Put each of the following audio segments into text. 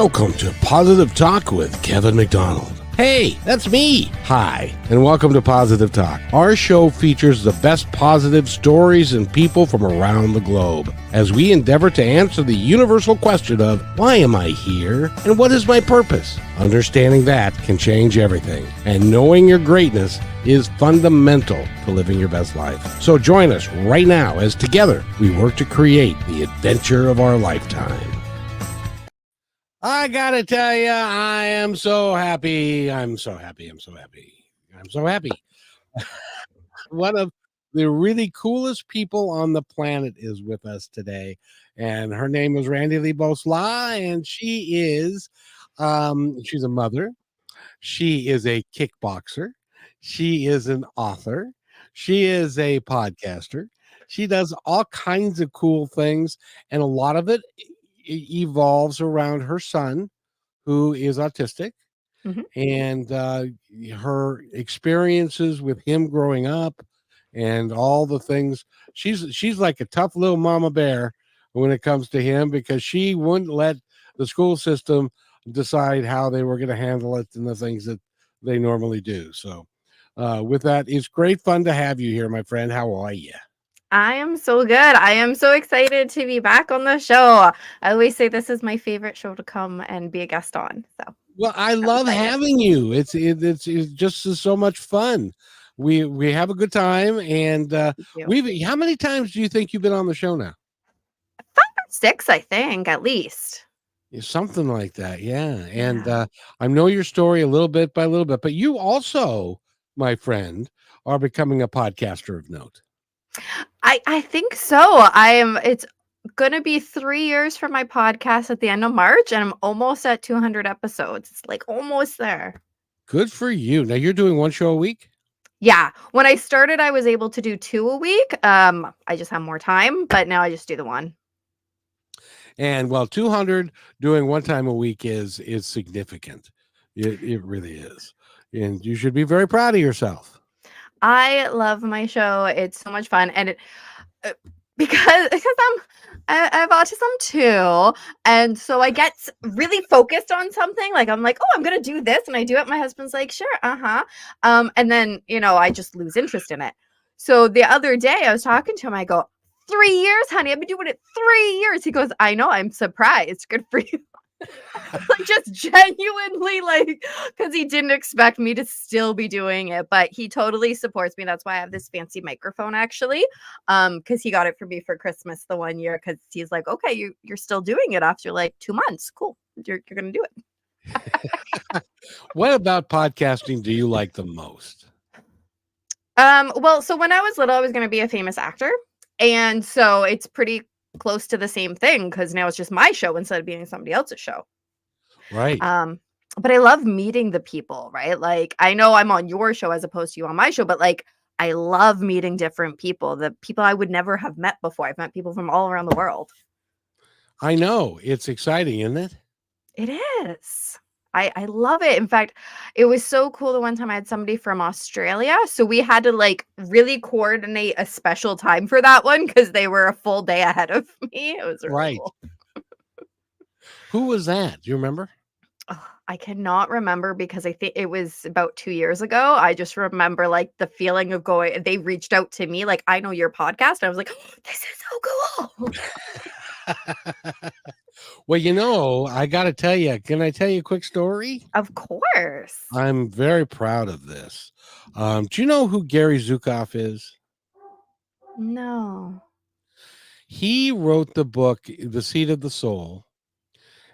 Welcome to Positive Talk with Kevin McDonald. Hey, that's me. Hi, and welcome to Positive Talk. Our show features the best positive stories and people from around the globe as we endeavor to answer the universal question of why am I here and what is my purpose? Understanding that can change everything, and knowing your greatness is fundamental to living your best life. So join us right now as together we work to create the adventure of our lifetime. I gotta tell you, I am so happy. I'm so happy. One of the really coolest people on the planet is with us today, and her name is Randi-Lee Bowslaugh, and she's a mother. She is a kickboxer. She is an author. She is a podcaster. She does all kinds of cool things, and a lot of it evolves around her son, who is autistic, and her experiences with him growing up, and all the things. She's like a tough little mama bear when it comes to him, because she wouldn't let the school system decide how they were going to handle it and the things that they normally do. So, with that, it's great fun to have you here, my friend. How are you? I am so good. I am so excited to be back on the show. I always say this is my favorite show to come and be a guest on. So, Well, I love having you. It's just so much fun. We have a good time, and how many times do you think you've been on the show now? 5 or 6, I think, at least. Something like that, yeah. And I know your story a little bit by little bit, but you also, my friend, are becoming a podcaster of note. I think so. It's gonna be 3 years for my podcast at the end of March, and I'm almost at 200 episodes. It's like almost there. Good for you. Now you're doing one show a week? Yeah. When I started, I was able to do 2 a week. I just have more time, but now I just do the one. And 200 doing one time a week is significant. It really is. And you should be very proud of yourself. I love my show. It's so much fun, and because I have autism too, and so I get really focused on something. Like I'm like, oh, I'm gonna do this, and I do it. My husband's like, sure, and then I just lose interest in it. So the other day I was talking to him. I go, 3 years, honey. I've been doing it 3 years. He goes, I know. I'm surprised. Good for you. Like just genuinely, like, because he didn't expect me to still be doing it, but he totally supports me. That's why I have this fancy microphone, actually, because he got it for me for Christmas the one year, because he's like, okay, you're still doing it after like 2 months. Cool, you're gonna do it. What about podcasting do you like the most? Well, so when I was little, I was gonna be a famous actor, and so it's pretty close to the same thing, because now it's just my show instead of being somebody else's show. Right. But I love meeting the people, right? Like, I know I'm on your show as opposed to you on my show, but like, I love meeting different people, the people I would never have met before. I've met people from all around the world. I know. It's exciting, isn't it? It is. I love it. In fact, it was so cool the one time I had somebody from Australia. So we had to like really coordinate a special time for that one, because they were a full day ahead of me. It was really right. Cool. Who was that? Do you remember? Oh, I cannot remember, because I think it was about 2 years ago. I just remember like the feeling of going, they reached out to me like, I know your podcast. I was like, oh, this is so cool. Well, I got to tell you, can I tell you a quick story? Of course. I'm very proud of this. Do you know who Gary Zukav is? No. He wrote the book, The Seed of the Soul.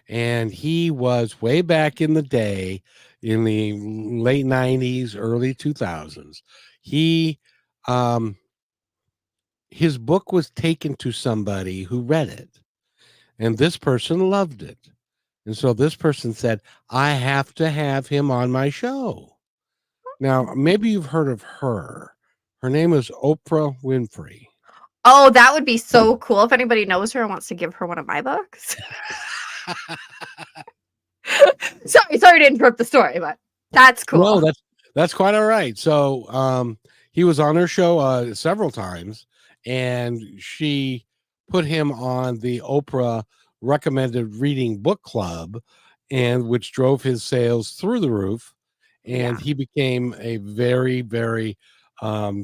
And he was way back in the day, in the late 90s, early 2000s. His book was taken to somebody who read it, and this person loved it. And so this person said, I have to have him on my show. Now, maybe you've heard of her. Her name is Oprah Winfrey. Oh, that would be so cool if anybody knows her and wants to give her one of my books. sorry to interrupt the story, but that's cool. No, that's quite all right. So he was on her show several times, and she put him on the Oprah recommended reading book club, and which drove his sales through the roof. And Yeah. he became a very, very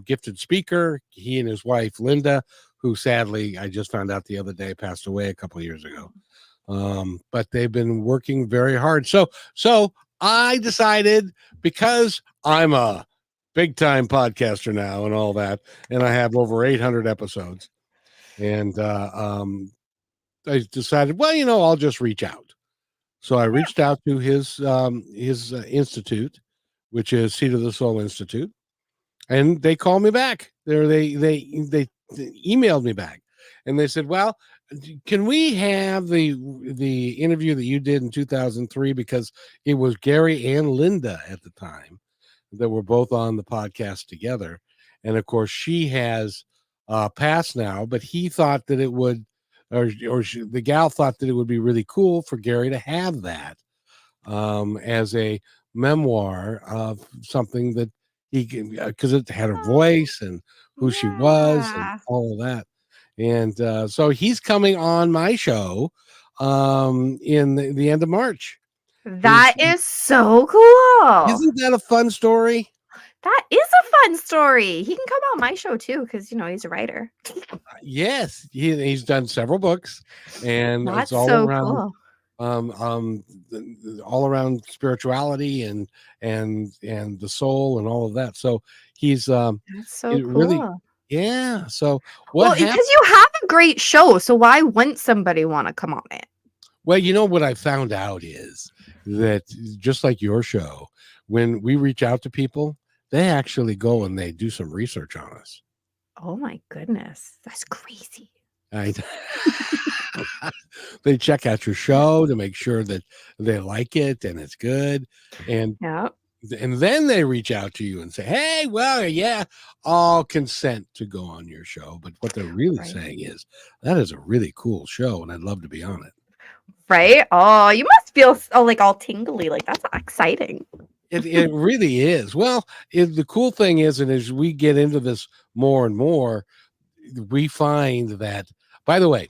gifted speaker. He and his wife, Linda, who sadly, I just found out the other day, passed away a couple of years ago. But they've been working very hard. So I decided, because I'm a big time podcaster now and all that, and I have over 800 episodes, and I decided, well, I'll just reach out. So I reached out to his institute, which is Seat of the Soul Institute, and they called me back. They emailed me back, and they said, "Well, can we have the interview that you did in 2003, because it was Gary and Linda at the time that were both on the podcast together, and of course she has passed now, but he thought that it would." The gal thought that it would be really cool for Gary to have that as a memoir of something that he can, because it had her Oh, voice and who she was and yeah. all of that. And so he's coming on my show in the end of March. That His is so cool. Isn't that a fun story? That is a fun story. He can come on my show too, because he's a writer. Yes, he's done several books, and it's That's all so around cool. all around spirituality and the soul and all of that. So he's That's so it really, cool. yeah. So what Well, happened? because you have a great show, so why wouldn't somebody want to come on it? Well, what I found out is that, just like your show, when we reach out to people, they actually go and they do some research on us. Oh my goodness. That's crazy. I, they check out your show to make sure that they like it and it's good, and Yeah. then they reach out to you and say, "Hey, well, yeah, I'll consent to go on your show." But what they're really Right. saying is, that is a really cool show, and I'd love to be on it. Right? Oh, you must feel like all tingly. Like that's exciting. It really is. Well, the cool thing is, and as we get into this more and more, we find that. By the way,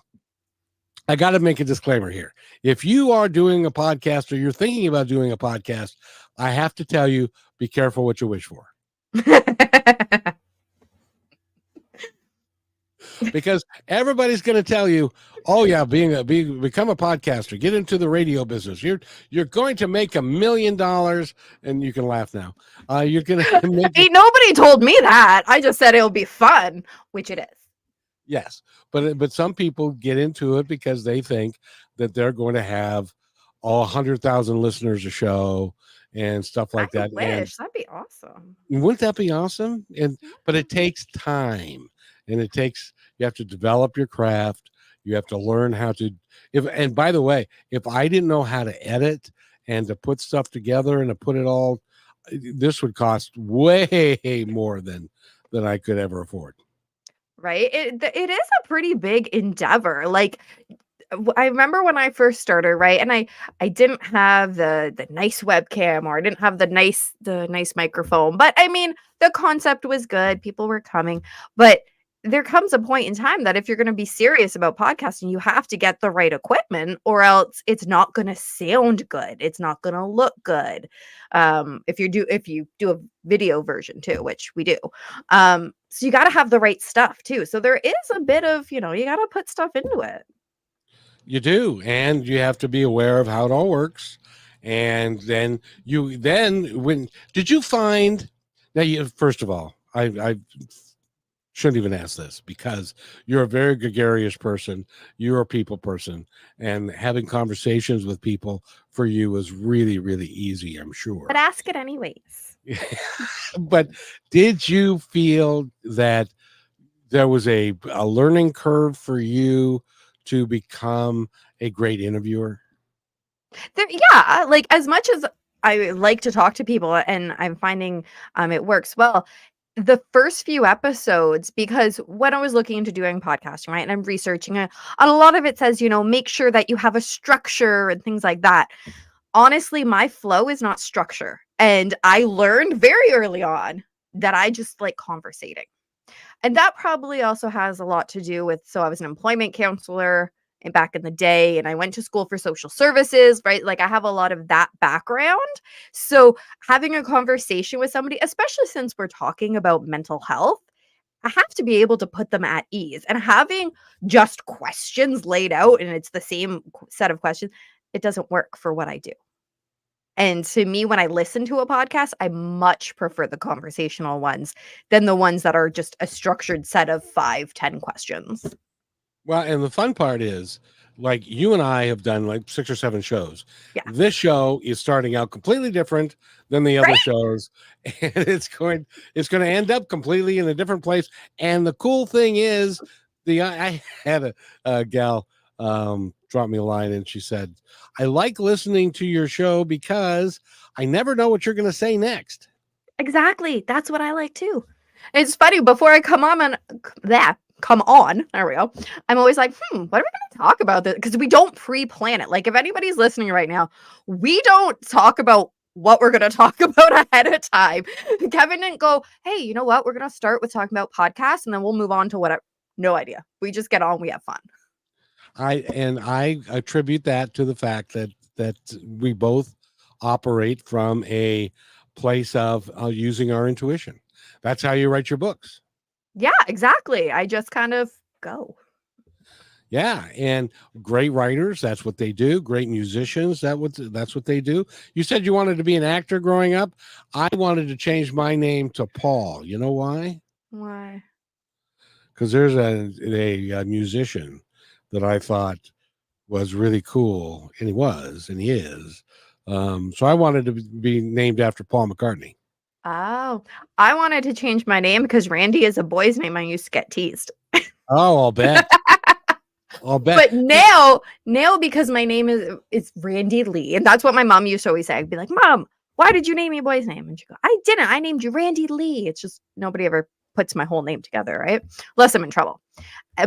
I got to make a disclaimer here. If you are doing a podcast, or you're thinking about doing a podcast, I have to tell you, be careful what you wish for, because everybody's going to tell you, "Oh yeah, become a podcaster, get into the radio business. You're going to make $1 million," and you can laugh now. You're going to make it. Ain't nobody told me that. I just said it'll be fun, which it is. Yes, but some people get into it because they think that they're going to have 100,000 listeners a show and stuff I like that. And wish. That'd be awesome. wouldn't that be awesome? But it takes time, and you have to develop your craft. You have to learn how to. And by the way, if I didn't know how to edit and to put stuff together and to put it all, this would cost way more than I could ever afford. Right? It is a pretty big endeavor. Like I remember when I first started, right? And I didn't have the nice webcam, or I didn't have the nice microphone. But I mean, the concept was good. People were coming. But there comes a point in time that if you're going to be serious about podcasting, you have to get the right equipment, or else it's not going to sound good. It's not going to look good. If you do a video version too, which we do. So you got to have the right stuff too. So there is a bit of, you got to put stuff into it. You do, and you have to be aware of how it all works. And then when did you find now? First of all, I shouldn't even ask this, because you're a very gregarious person. You're a people person, and having conversations with people for you is really, really easy, I'm But sure. ask it anyways. But did you feel that there was a learning curve for you to become a great interviewer? Yeah, like as much as I like to talk to people and I'm finding it works well. The first few episodes, because when I was looking into doing podcasting, right, and I'm researching it, and a lot of it says, make sure that you have a structure and things like that. Honestly, my flow is not structure. And I learned very early on that I just like conversating. And that probably also has a lot to do with, so I was an employment counselor back in the day, and I went to school for social services, right? Like I have a lot of that background. So having a conversation with somebody, especially since we're talking about mental health, I have to be able to put them at ease. And having just questions laid out and it's the same set of questions, it doesn't work for what I do. And to me, when I listen to a podcast, I much prefer the conversational ones than the ones that are just a structured set of 5, 10 questions. Well, and the fun part is, like, you and I have done like 6 or 7 shows. Yeah. This show is starting out completely different than the other Right? shows, and it's going to end up completely in a different place. And the cool thing is, I had a gal drop me a line, and she said, "I like listening to your show because I never know what you're going to say next." Exactly. That's what I like too. It's funny, before I come on and that come on, there we go. I'm always like, what are we gonna talk about this? Because we don't pre-plan it. Like if anybody's listening right now, we don't talk about what we're gonna talk about ahead of time. Kevin didn't go, hey, you know what? We're gonna start with talking about podcasts and then we'll move on to whatever. No idea. We just get on, we have fun. I attribute that to the fact that we both operate from a place of using our intuition. That's how you write your books. Yeah, exactly. I just kind of go. Yeah, and great writers, that's what they do. Great musicians, that's what they do. You said you wanted to be an actor growing up. I wanted to change my name to Paul. You know why? Why? Because there's a musician that I thought was really cool, and he is. So I wanted to be named after Paul McCartney. Oh, I wanted to change my name because Randy is a boy's name. I used to get teased. Oh, I'll bet. I'll bet. But now because my name is Randi-Lee, and that's what my mom used to always say. I'd be like, Mom, why did you name me a boy's name? And she'd go, I didn't. I named you Randi-Lee. It's just nobody ever puts my whole name together, right? Unless I'm in trouble.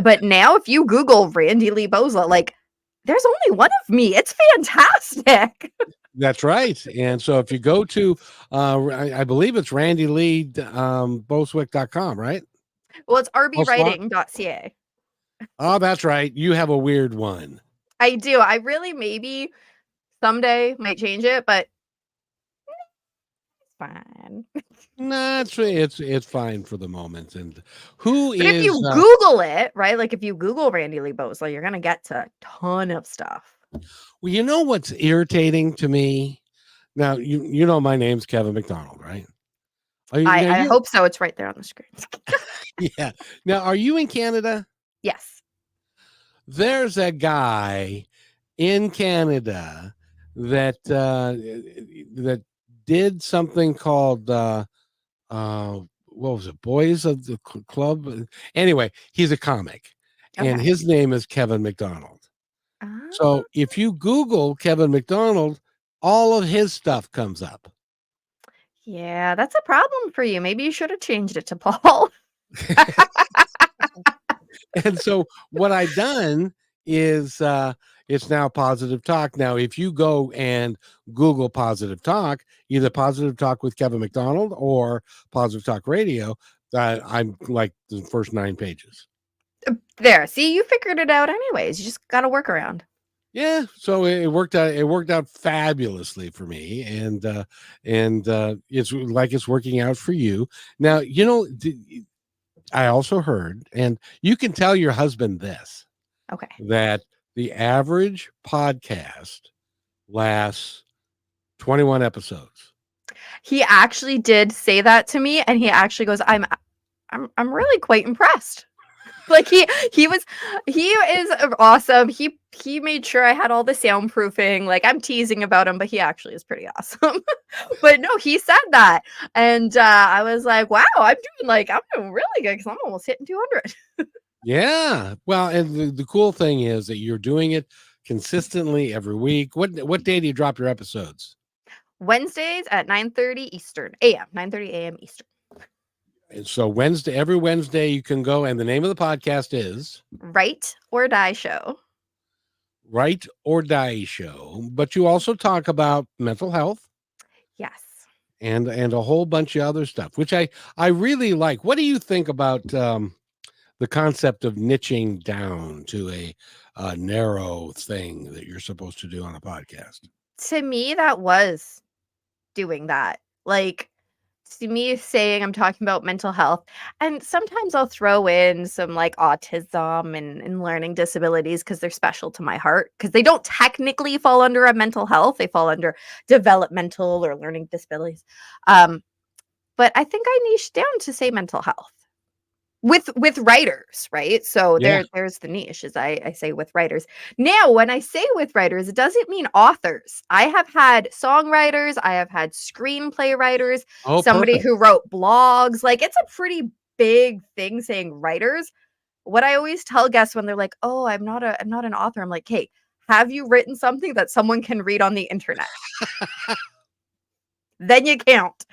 But now if you Google Randi-Lee Bowslaugh, like there's only one of me. It's fantastic. That's right. And so if you go to, I believe it's Randi-Lee Bowslaugh.com, right? Well, it's Bowslaugh? rbwriting.ca. Oh, that's right. You have a weird one. I do. I really maybe someday might change it, but it's fine. No, it's fine for the moment. And who But if is you Google it, right? Like if you Google Randi-Lee Bowslaugh, you're gonna get to a ton of stuff. well, you know what's irritating to me? Now, you know my name's Kevin McDonald, right? I hope so. It's right there on the screen. Yeah. Now, are you in Canada? Yes. There's a guy in Canada that did something called what was it, Boys of the Club? Anyway, he's a comic, and Okay. his name is Kevin McDonald. Ah, So if you Google Kevin McDonald, all of his stuff comes up. yeah, that's a problem for you. Maybe you should have changed it to Paul. And so what I've done is it's now Positive Talk. Now, if you go and Google Positive Talk, either Positive Talk with Kevin McDonald or Positive Talk Radio, I'm like the first 9 pages. There. See, you figured it out anyways. You just got to work around. Yeah, so it worked out. It worked out fabulously for me, and it's like it's working out for you. Now, you know, I also heard, and you can tell your husband this, Okay. that the average podcast lasts 21 episodes. He actually did say that to me, and he actually goes, I'm really quite impressed. Like he is awesome. He made sure I had all the soundproofing. Like I'm teasing about him, but he actually is pretty awesome. But no, he said that, and I was like, wow, I'm doing really good because I'm almost hitting 200. Yeah, well, and the cool thing is that you're doing it consistently every week. What day do you drop your episodes? Wednesdays at 9:30 Eastern AM, 9:30 a.m. Eastern. And so every Wednesday you can go, and the name of the podcast is Right or Die Show. Right or Die Show. But you also talk about mental health. Yes. And a whole bunch of other stuff, which I really like. What do you think about the concept of niching down to a narrow thing that you're supposed to do on a podcast. To me, that was doing that. Like, to me saying I'm talking about mental health, and sometimes I'll throw in some, like, autism and learning disabilities because 'cause they're special to my heart. Because they don't technically fall under a mental health, they fall under developmental or learning disabilities. Um, but I think I niched down to say mental health. With writers, right? So Yeah. there's the niche, as I say with writers. Now, when I say with writers, it doesn't mean authors. I have had songwriters, I have had screenplay writers, Oh, somebody perfect. who wrote blogs. Like, it's a pretty big thing saying writers. What I always tell guests when they're like, "Oh, I'm not an author." I'm like, "Hey, have you written something that someone can read on the internet? Then you count."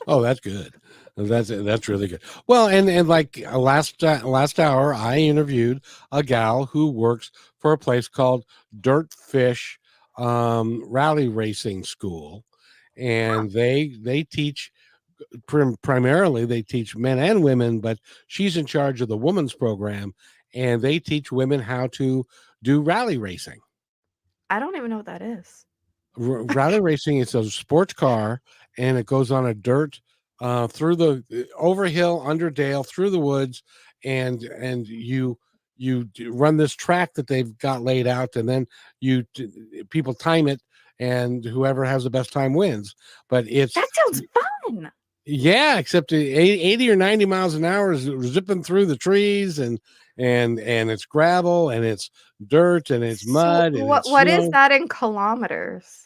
Oh, that's good. That's really good. Well, and like last hour, I interviewed a gal who works for a place called Dirt Fish Rally Racing School, and they teach primarily they teach men and women, but she's in charge of the women's program, and they teach women how to do rally racing. I don't even know what that is. Rally racing is a sports car, and it goes on a dirt through the over hill, under dale, through the woods, and run this track that they've got laid out, and then people time it, and whoever has the best time wins. But it's That sounds fun. yeah, except 80 or 90 miles an hour is zipping through the trees, and it's gravel, and it's dirt, and it's So mud, and it's what is snow. that in kilometers?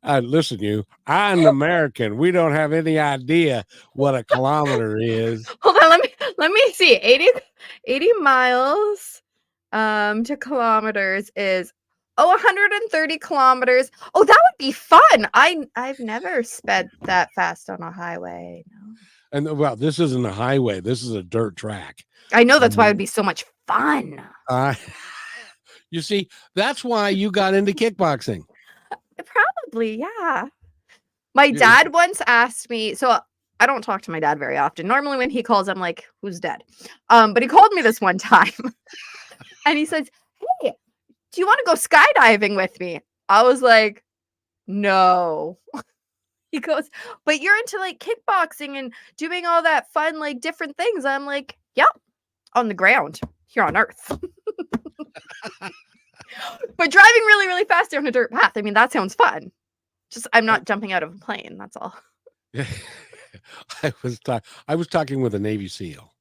Listen, I'm an American. We don't have any idea what a kilometer is. Hold on, let me see. 80 miles to kilometers is 130 kilometers. Oh, that would be fun. I've never sped that fast on a highway. No. And well, this isn't a highway. This is a dirt track. I know that's why it would Um, be so much fun. uh, you see, that's why you got into kickboxing. Probably, yeah. My Yeah. dad once asked me, so I don't talk to my dad very often. Normally when he calls, I'm like, "Who's dead?" But he called me this one time and he says, "Hey, do you want to go skydiving with me?" I was like, "No." He goes, "But you're into like kickboxing and doing all that fun, like different things." I'm like, "Yep, on the ground here on Earth." But driving really, really fast down a dirt path, I mean, that sounds fun. Just I'm not jumping out of a plane, that's all. I was talking with a Navy SEAL.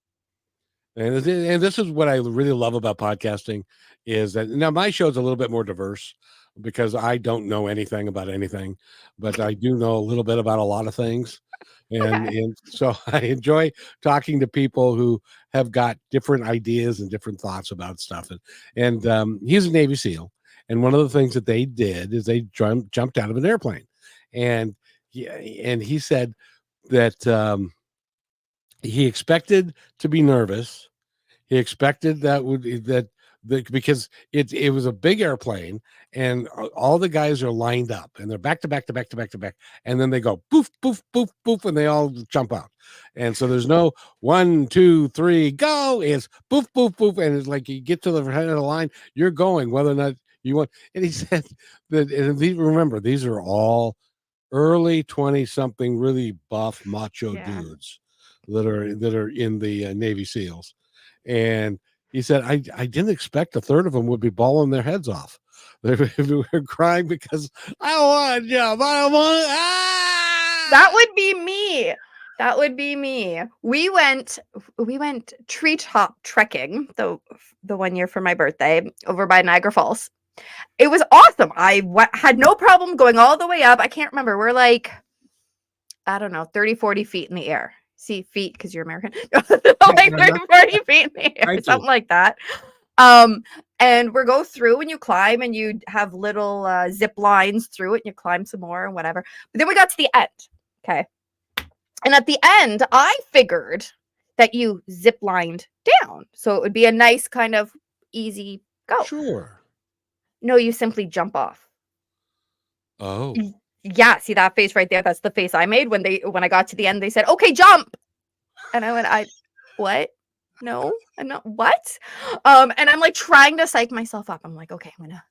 And this is what I really love about podcasting is that now my show's a little bit more diverse because I don't know anything about anything, but I do know a little bit about a lot of things. And Okay. and so I enjoy talking to people who have got different ideas and different thoughts about stuff. And he's a Navy SEAL. And one of the things that they did is they jumped out of an airplane. And he said that he expected to be nervous. He expected that because it was a big airplane, and all the guys are lined up, and they're back to back to back to back to back, and then they go poof poof poof poof, and they all jump out. And so there's no 1, 2, 3 go. It's poof poof poof, and it's like you get to the head of the line, you're going whether or not you want. And he said that, and remember, these are all early 20 something, really buff macho Yeah. dudes that are in the Navy SEALs. And he said, I didn't expect a third of them would be bawling their heads off. They were crying because I don't want to jump. I don't want. That would be me. That would be me. We went treetop trekking the one year for my birthday over by Niagara Falls. It was awesome. Had no problem going all the way up. I can't remember. We're like, I don't know, 30, 40 feet in the air. See, feet because you're American. Like 30, 40 feet in the air, I do. something like that. Um, and we go through and you climb and you have little zip lines through it and you climb some more and whatever. But then we got to the end. Okay. And at the end, I figured that you zip lined down. So it would be a nice kind of easy go. Sure. No, you simply jump off. Oh. Yeah, see that face right there? That's the face I made when I got to the end, they said, "Okay, jump." And I went, what? No, I'm not what?" And I'm like trying to psych myself up. I'm like, okay, I'm gonna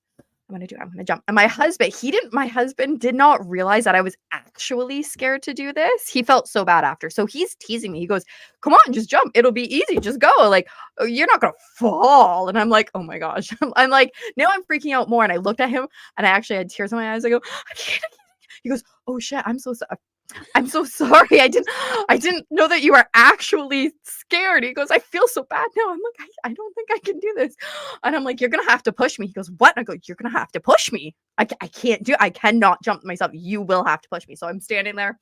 jump. And my husband did not realize that I was actually scared to do this. He felt so bad after. So he's teasing me. He goes, "Come on, just jump. It'll be easy. Just go. Like, oh, you're not gonna fall." And I'm like, oh my gosh. I'm like, now I'm freaking out more. And I looked at him and I actually had tears in my eyes. I go, I can't. He goes, "Oh shit, I'm so sorry. I didn't know that you were actually scared." He goes, "I feel so bad now." I'm like, I don't think I can do this. And I'm like, "You're gonna have to push me." He goes, "What?" And I go, "You're gonna have to push me. I cannot jump myself. You will have to push me." So I'm standing there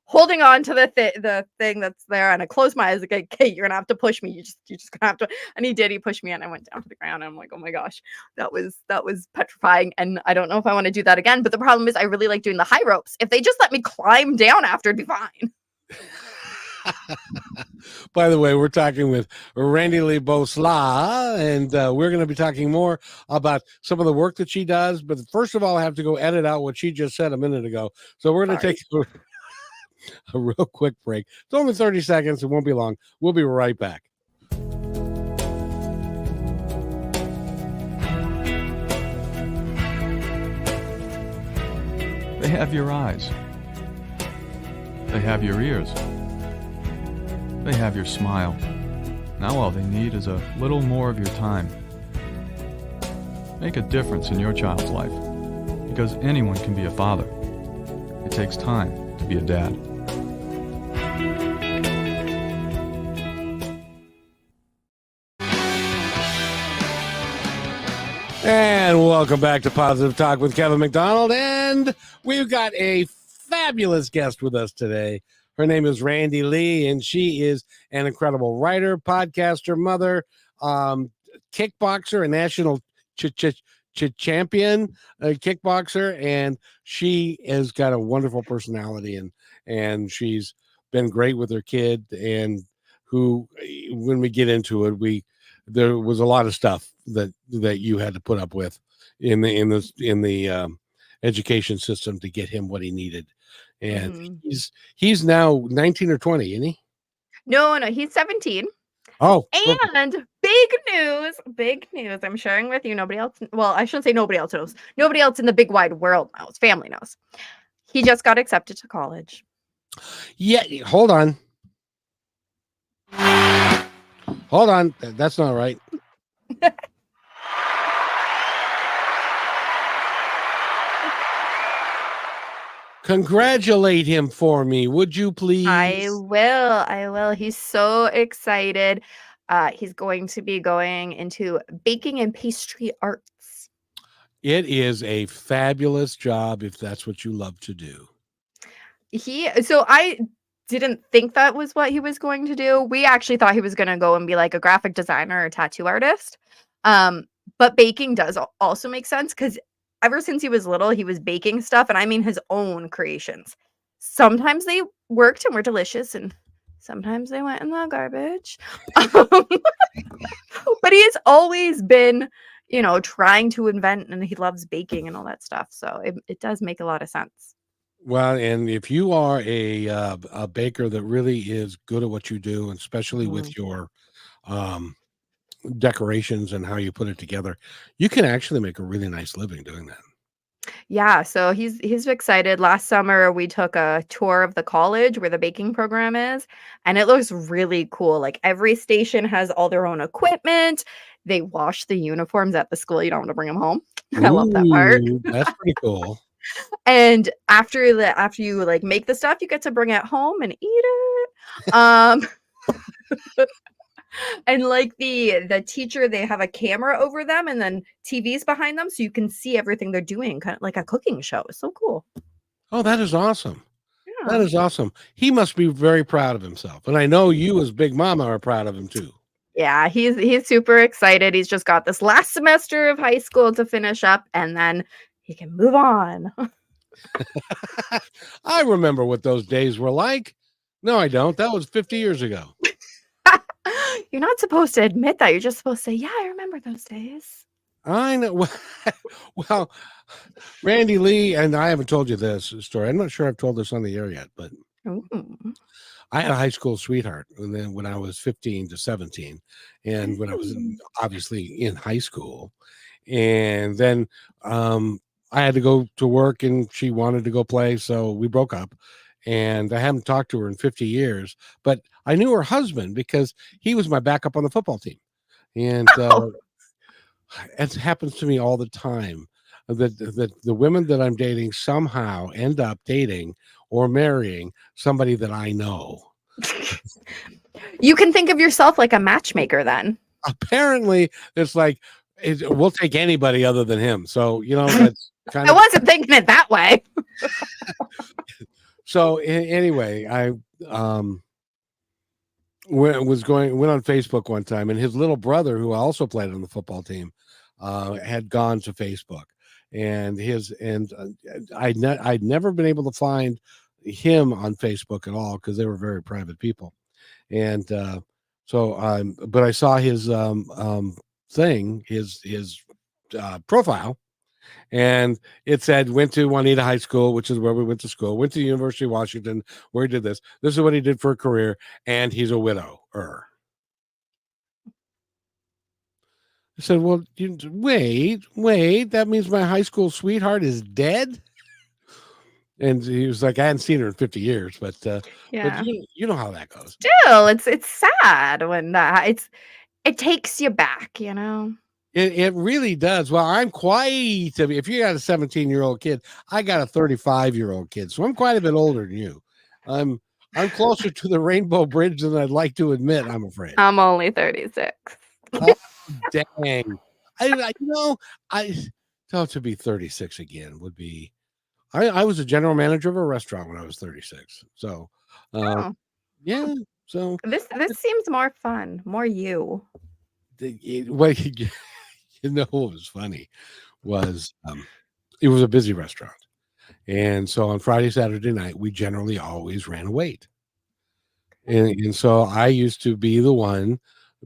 holding on to the thing that's there, and I close my eyes like, "Okay, you're gonna have to push me. You're just gonna have to." And he did. He pushed me, and I went down to the ground. And I'm like, "Oh my gosh, that was petrifying." And I don't know if I want to do that again. But the problem is, I really like doing the high ropes. If they just let me climb down after, it'd be fine. By the way, we're talking with Randi-Lee Bowslaugh, and we're going to be talking more about some of the work that she does. But first of all, I have to go edit out what she just said a minute ago. So we're going to Sorry. take a real quick break. It's only 30 seconds. It won't be long. We'll be right back. They have your eyes. They have your ears. They have your smile. Now all they need is a little more of your time. Make a difference in your child's life, because anyone can be a father. It takes time to be a dad. And welcome back to Positive Talk with Kevin McDonald. And we've got a fabulous guest with us today. Her name is Randi-Lee, and she is an incredible writer, podcaster, mother, kickboxer, a national champion kickboxer, and she has got a wonderful personality, and she's been great with her kid. And who, when we get into it, there was a lot of stuff that you had to put up with in the education system to get him what he needed. And he's now 19 or 20, isn't he? No, he's 17. Oh, and big news. I'm sharing with you. Nobody else. Well, I shouldn't say nobody else knows. Nobody else in the big wide world knows. Family knows. He just got accepted to college. Yeah, hold on. Hold on. That's not right. Congratulate him for me, would you please? I will. He's so excited. He's going to be going into baking and pastry arts. It is a fabulous job if that's what you love to do. So I didn't think that was what he was going to do. We actually thought he was going to go and be like a graphic designer or tattoo artist. But baking does also make sense because ever since he was little, he was baking stuff, and I mean his own creations. Sometimes they worked and were delicious, and sometimes they went in the garbage. But he has always been, trying to invent, and he loves baking and all that stuff. So it does make a lot of sense. Well, and if you are a baker that really is good at what you do, and especially with your decorations and how you put it together, you can actually make a really nice living doing that. Yeah, so he's excited. Last summer we took a tour of the college where the baking program is, and it looks really cool. Like every station has all their own equipment. They wash the uniforms at the school. You don't want to bring them home. I love that part. Ooh, that's pretty cool. And after you like make the stuff, you get to bring it home and eat it. Um and like the teacher, they have a camera over them and then TVs behind them so you can see everything they're doing, kind of like a cooking show. It's so cool. Oh, that is awesome. That Yeah. is awesome. He must be very proud of himself. And I know you as Big Mama are proud of him too. Yeah, he's super excited. He's just got this last semester of high school to finish up and then he can move on. I remember what those days were like. No, I don't. That was 50 years ago. You're not supposed to admit that. You're just supposed to say, "Yeah, I remember those days." I know. Well, Randi-Lee, and I haven't told you this story. I'm not sure I've told this on the air yet, but Ooh. I had a high school sweetheart, and then when I was 15 to 17, and when I was obviously in high school, and then I had to go to work, and she wanted to go play, so we broke up. And I haven't talked to her in 50 years, but I knew her husband because he was my backup on the football team, and Oh, it happens to me all the time that the women that I'm dating somehow end up dating or marrying somebody that I know. you can think of yourself like a matchmaker then. Apparently, it's like we'll take anybody other than him. So that's kind I of wasn't thinking it that way. so. Anyway, I went on Facebook one time, and his little brother, who also played on the football team, had gone to Facebook, and I'd never been able to find him on Facebook at all because they were very private people, and but I saw his thing, his profile, and it said went to Juanita High School, which is where we went to school, went to the University of Washington, where he did this. This is what he did for a career, and he's a widower. I said, well, wait, that means my high school sweetheart is dead? And he was like, I hadn't seen her in 50 years, but Yeah. you know how that goes. Still, it's sad when it takes you back, you know. It really does. Well, I'm quite, if you got a 17-year-old kid, I got a 35-year-old kid. So I'm quite a bit older than you. I'm closer to the Rainbow Bridge than I'd like to admit, I'm afraid. I'm only 36. Oh, dang. To be 36 again would be, I was a general manager of a restaurant when I was 36. So, Oh, yeah. So this seems more fun, more you. what what was funny was it was a busy restaurant. And so on Friday, Saturday night, we generally always ran a wait. And so I used to be the one,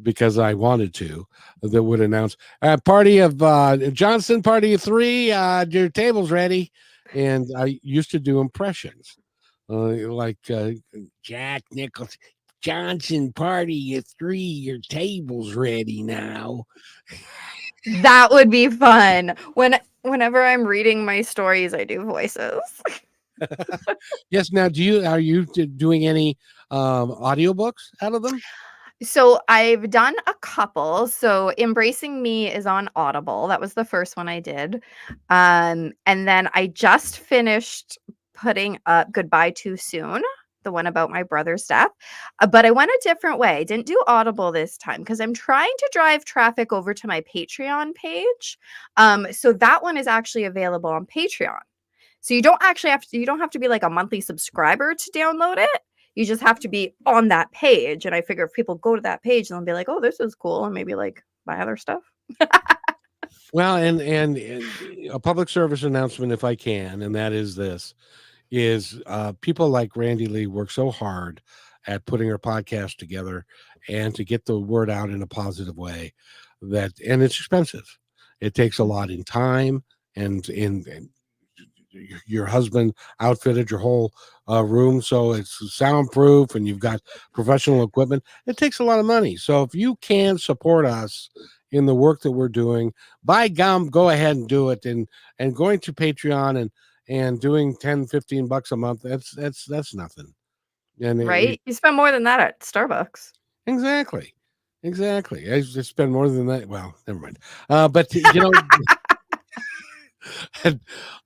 because I wanted to, that would announce party of Johnson, party of 3, your table's ready. And I used to do impressions like Jack Nichols, Johnson, party of 3, your table's ready now. That would be fun. Whenever I'm reading my stories, I do voices. Yes. Now, are you doing any audiobooks out of them? So I've done a couple. So Embracing Me is on Audible. That was the first one I did. And then I just finished putting up Goodbye Too Soon, the one about my brother's death. But I went a different way. I didn't do Audible this time because I'm trying to drive traffic over to my Patreon page. So that one is actually available on Patreon. So you don't have to be like a monthly subscriber to download it. You just have to be on that page. And I figure if people go to that page, they'll be like, oh, this is cool. And maybe like buy other stuff. Well, and a public service announcement, if I can, and that is this, is people like Randi-Lee work so hard at putting her podcast together and to get the word out in a positive way, and it's expensive. It takes a lot in time, and your husband outfitted your whole room so it's soundproof, and you've got professional equipment. It takes a lot of money. So if you can support us in the work that we're doing, by gum, go ahead and do it. And going to Patreon and doing 10-15 bucks a month, that's nothing. And Right? You spend more than that at Starbucks. Exactly. I just spend more than that. Well, never mind. But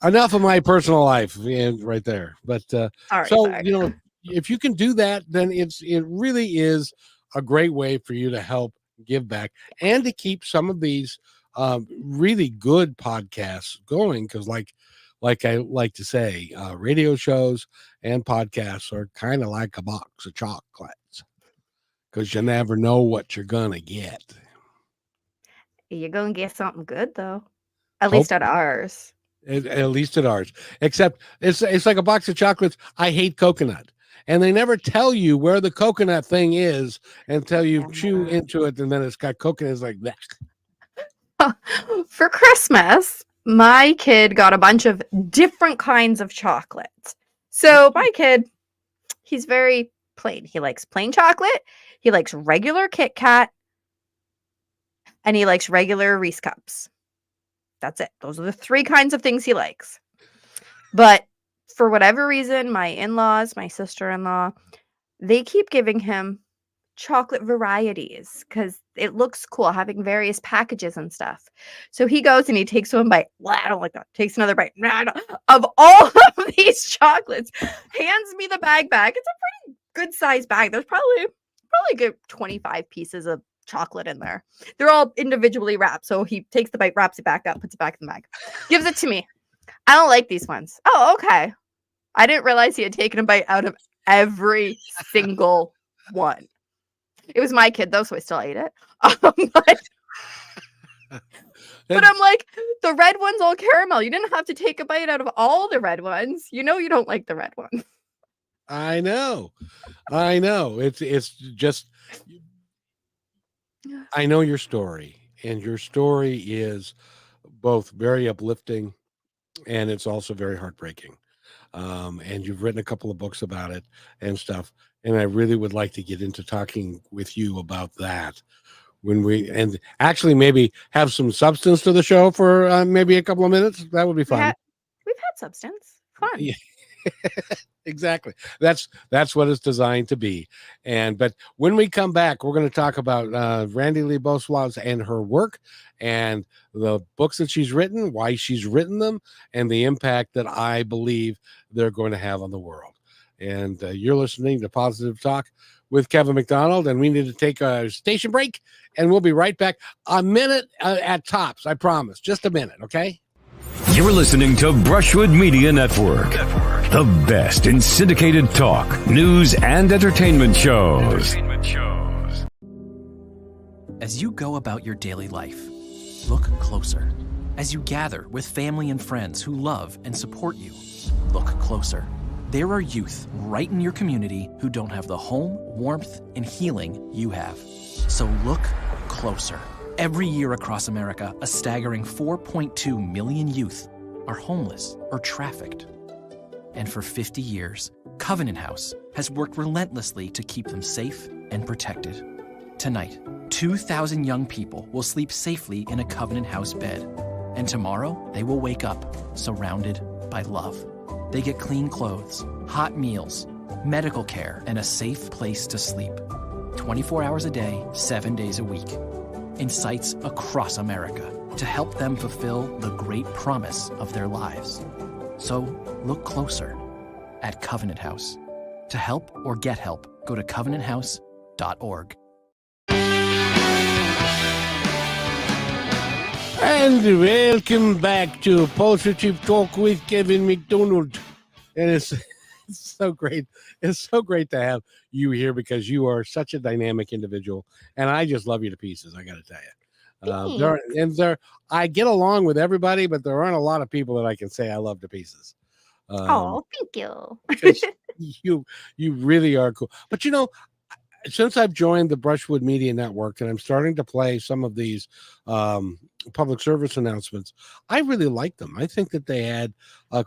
enough of my personal life right there. But Sorry. if you can do that, then it really is a great way for you to help give back and to keep some of these really good podcasts going, because like I like to say, radio shows and podcasts are kind of like a box of chocolates, because you never know what you're gonna get. You're going to get something good, though. At least at ours. At least at ours, except it's like a box of chocolates. I hate coconut, and they never tell you where the coconut thing is until you chew into it, and then it's got coconut. It's like that. For Christmas, my kid got a bunch of different kinds of chocolates. So my kid, he's very plain. He likes plain chocolate, he likes regular Kit Kat, and he likes regular Reese cups. That's it. Those are the 3 kinds of things he likes. But for whatever reason, my in-laws, my sister-in-law, they keep giving him chocolate varieties because it looks cool having various packages and stuff. So he goes and he takes one bite. Well, I don't like that. Takes another bite. Nah, I don't- Of all of these chocolates, hands me the bag back. It's a pretty good sized bag. There's probably a good 25 pieces of chocolate in there. They're all individually wrapped. So he takes the bite, wraps it back up, puts it back in the bag, gives it to me. I don't like these ones. Oh, okay. I didn't realize he had taken a bite out of every single one. It was my kid though, so I still ate it. But I'm like, the red one's all caramel. You didn't have to take a bite out of all the red ones. You know you don't like the red one. I know. It's just, I know your story, and your story is both very uplifting and it's also very heartbreaking. And you've written a couple of books about it and stuff. And I really would like to get into talking with you about that when we, and actually maybe have some substance to the show for maybe a couple of minutes. That would be fun. We've had substance. Fun. Yeah. Exactly. That's what it's designed to be. But when we come back, we're going to talk about Randi-Lee Bowslaugh and her work and the books that she's written, why she's written them, and the impact that I believe they're going to have on the world. And you're listening to Positive Talk with Kevin McDonald, and we need to take a station break, and we'll be right back. A minute at tops, I promise. Just a minute, okay? You're listening to Brushwood Media Network, the best in syndicated talk, news, and entertainment shows. As you go about your daily life, look closer. As you gather with family and friends who love and support you, look closer. There are youth right in your community who don't have the home, warmth, and healing you have. So look closer. Every year across America, a staggering 4.2 million youth are homeless or trafficked. And for 50 years, Covenant House has worked relentlessly to keep them safe and protected. Tonight, 2,000 young people will sleep safely in a Covenant House bed. And tomorrow, they will wake up surrounded by love. They get clean clothes, hot meals, medical care, and a safe place to sleep. 24 hours a day, 7 days a week. In sites across America to help them fulfill the great promise of their lives. So look closer at Covenant House. To help or get help, go to covenanthouse.org. And welcome back to Positive Talk with Kevin McDonald. And it's so great. It's so great to have you here because you are such a dynamic individual, and I just love you to pieces. I got to tell you, I get along with everybody, but there aren't a lot of people that I can say I love to pieces. Oh, thank you. You really are cool. But you know, since I've joined the Brushwood Media Network and I'm starting to play some of these public service announcements, I really like them. I think that they add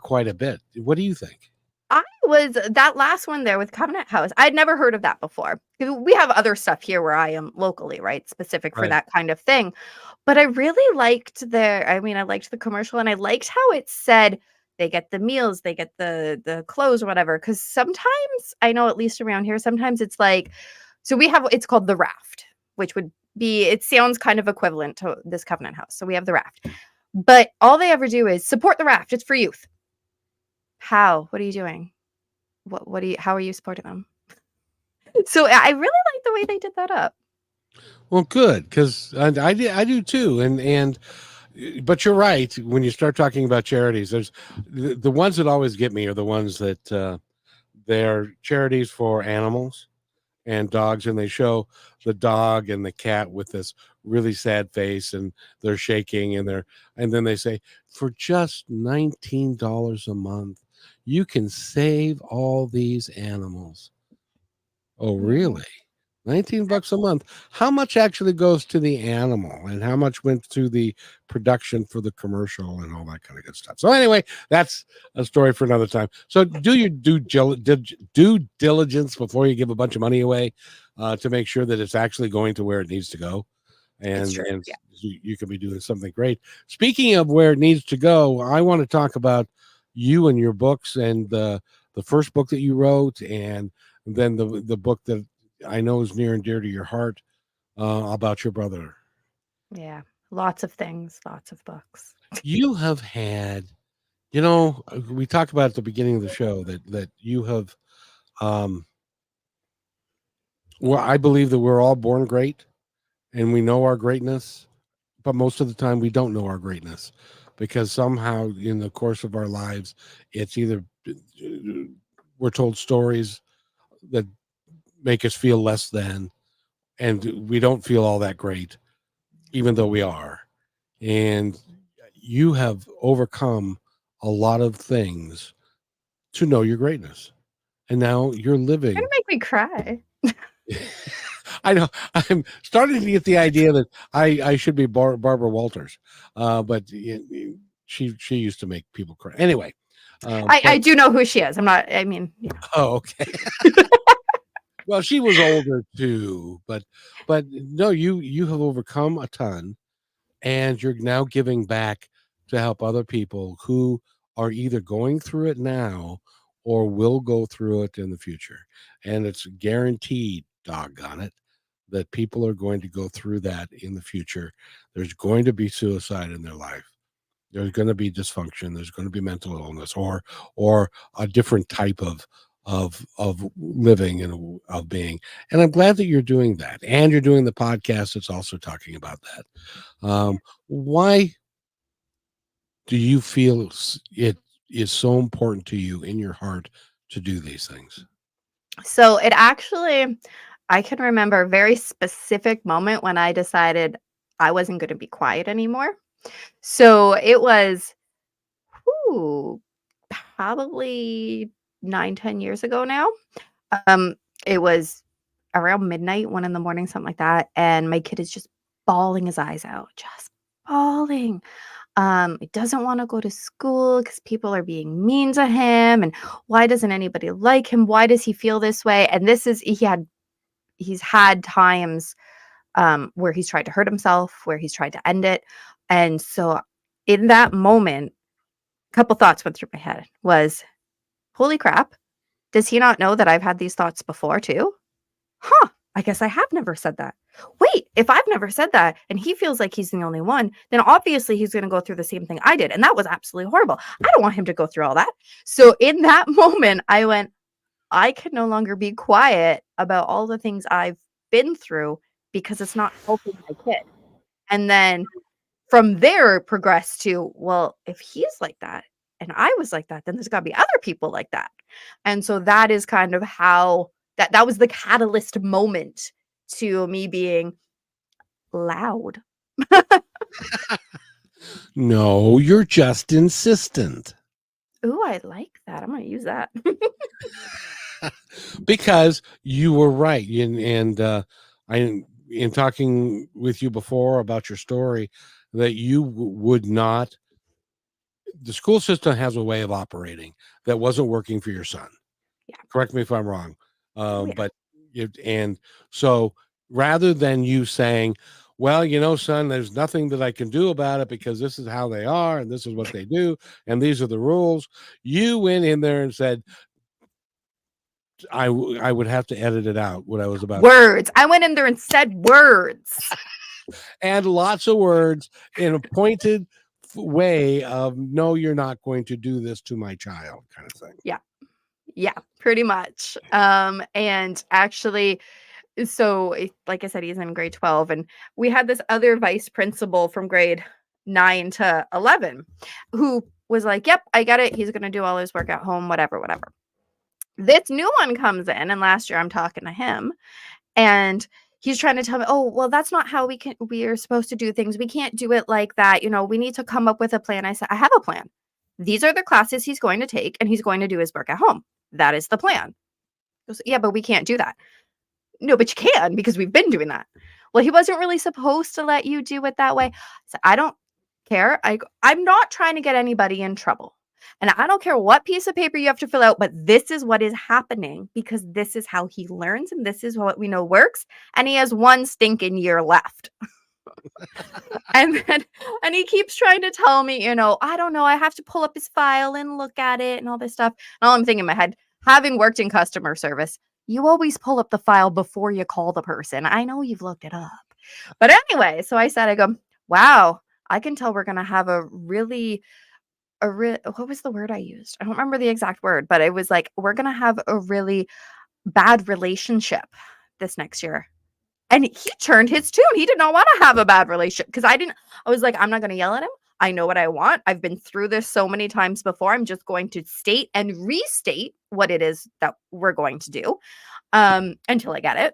quite a bit. What do you think? I was that last one there with Covenant House. I'd never heard of that before. We have other stuff here where I am locally, right? Specific for that kind of thing. But I really liked I liked the commercial, and I liked how it said they get the meals, they get the clothes or whatever. Because sometimes, I know at least around here, sometimes it's like, so it's called the Raft, which would be, it sounds kind of equivalent to this Covenant House. So we have the Raft. But all they ever do is support the Raft. It's for youth. How? What are you doing? How are you supporting them? So I really like the way they did that up. Well, good, because I do too. But you're right. When you start talking about charities, there's the ones that always get me are the ones that they're charities for animals and dogs, and they show the dog and the cat with this really sad face, and they're shaking, and then they say, for just $19 a month, you can save all these animals. Oh, really? $19 a month. How much actually goes to the animal, and how much went to the production for the commercial and all that kind of good stuff? So anyway, that's a story for another time. So do your due diligence before you give a bunch of money away, to make sure that it's actually going to where it needs to go, It's and true. and Yeah. you could be doing something great. Speaking of where it needs to go, I want to talk about you and your books, and the first book that you wrote, and then the book that I know is near and dear to your heart, about your brother. Yeah. Lots of things, lots of books. You have had, we talked about at the beginning of the show that you have, um, well, I believe that we're all born great and we know our greatness, but most of the time we don't know our greatness because somehow in the course of our lives, it's either we're told stories that make us feel less than, and we don't feel all that great, even though we are. And you have overcome a lot of things to know your greatness. And now you're You're living. gonna make me cry. I know I'm starting to get the idea that I should be Barbara Walters, but she used to make people cry. Anyway, I do know who she is. I'm not. I mean, oh, okay. Well, she was older too, but no, you have overcome a ton, and you're now giving back to help other people who are either going through it now or will go through it in the future. And it's guaranteed, doggone it, that people are going to go through that in the future. There's going to be suicide in their life. There's going to be dysfunction. There's going to be mental illness or a different type of living and of being. And I'm glad that you're doing that. And you're doing the podcast that's also talking about that. Why do you feel it is so important to you in your heart to do these things? so it actually, I can remember a very specific moment when I decided I wasn't going to be quiet anymore. So it was, ooh, probably 9, 10 years ago now. Um, it was around midnight, 1 in the morning, something like that, and my kid is just bawling his eyes out, just bawling. He doesn't want to go to school because people are being mean to him, and why doesn't anybody like him? Why does he feel this way? And this is he's had times where he's tried to hurt himself, where he's tried to end it, and so in that moment, a couple thoughts went through my head. Was holy crap, does he not know that I've had these thoughts before too? Huh, I guess I have never said that. Wait, if I've never said that and he feels like he's the only one, then obviously he's going to go through the same thing I did. And that was absolutely horrible. I don't want him to go through all that. So in that moment, I went, I can no longer be quiet about all the things I've been through because it's not helping my kid. And then from there, it progressed to, well, if he's like that and I was like that, then there's got to be other people like that. And so that is kind of how that was the catalyst moment to me being loud. No, you're just insistent. Ooh, I like that. I'm going to use that. Because you were right. And I, in talking with you before about your story, that you would not, the school system has a way of operating that wasn't working for your son. Yeah. Correct me if I'm wrong. Yeah. But and so rather than you saying, well, son, there's nothing that I can do about it because this is how they are and this is what they do and these are the rules, you went in there and said, I would have to edit it out what I was about. Words. I went in there and said words. And lots of words in a pointed way of, no, you're not going to do this to my child, kind of thing. Yeah, pretty much. And actually, so like I said, he's in grade 12, and we had this other vice principal from grade 9 to 11 who was like, yep, I get it. He's going to do all his work at home, whatever. This new one comes in, and last year I'm talking to him, and he's trying to tell me, oh, well, that's not how we are supposed to do things. We can't do it like that. We need to come up with a plan. I said, I have a plan. These are the classes he's going to take, and he's going to do his work at home. That is the plan. He goes, yeah, but we can't do that. no, but you can because we've been doing that. Well, he wasn't really supposed to let you do it that way. So I don't care. I'm not trying to get anybody in trouble. And I don't care what piece of paper you have to fill out, but this is what is happening because this is how he learns and this is what we know works. And he has one stinking year left. And he keeps trying to tell me, I don't know, I have to pull up his file and look at it and all this stuff. And all I'm thinking in my head, having worked in customer service, you always pull up the file before you call the person. I know you've looked it up. But anyway, so I go, wow, I can tell we're going to have what was the word I used? I don't remember the exact word, but it was like, we're going to have a really bad relationship this next year. And he turned his tune. He did not want to have a bad relationship because I was like, I'm not going to yell at him. I know what I want. I've been through this so many times before. I'm just going to state and restate what it is that we're going to do until I get it.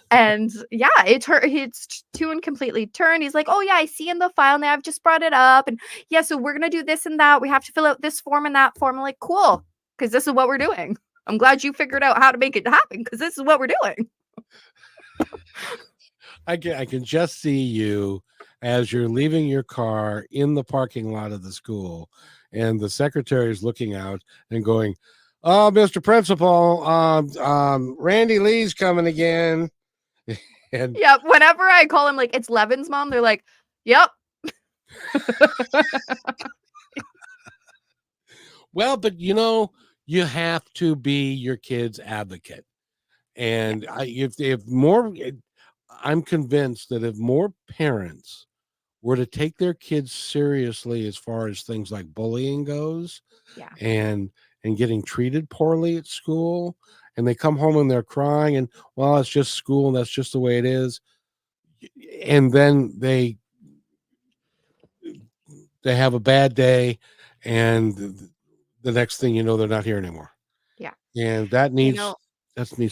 And yeah, it's tune completely turned. He's like, oh yeah, I see in the file now. I've just brought it up. And yeah, so we're going to do this and that. We have to fill out this form and that form. I'm like, cool, because this is what we're doing. I'm glad you figured out how to make it happen because this is what we're doing. I can just see you as you're leaving your car in the parking lot of the school, and the secretary is looking out and going, "Oh, Mr. Principal, Randi-Lee's coming again." And yeah, whenever I call him like it's Levin's mom, they're like, "Yep." Well, but you have to be your kid's advocate. And I'm convinced that if more parents were to take their kids seriously as far as things like bullying goes, Yeah. and getting treated poorly at school, and they come home and they're crying and, well, it's just school and that's just the way it is. And then they have a bad day, and the next thing you know, they're not here anymore. Yeah. And that needs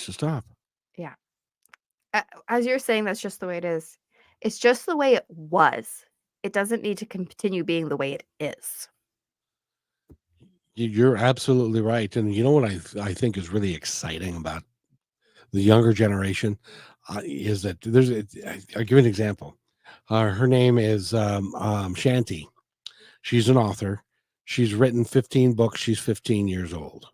to stop. Yeah. As you're saying, that's just the way it is. It's just the way it was. It doesn't need to continue being the way it is. You're absolutely right. And you know what I think is really exciting about the younger generation is that I'll give you an example. Her name is Shanti. She's an author. She's written 15 books. She's 15 years old.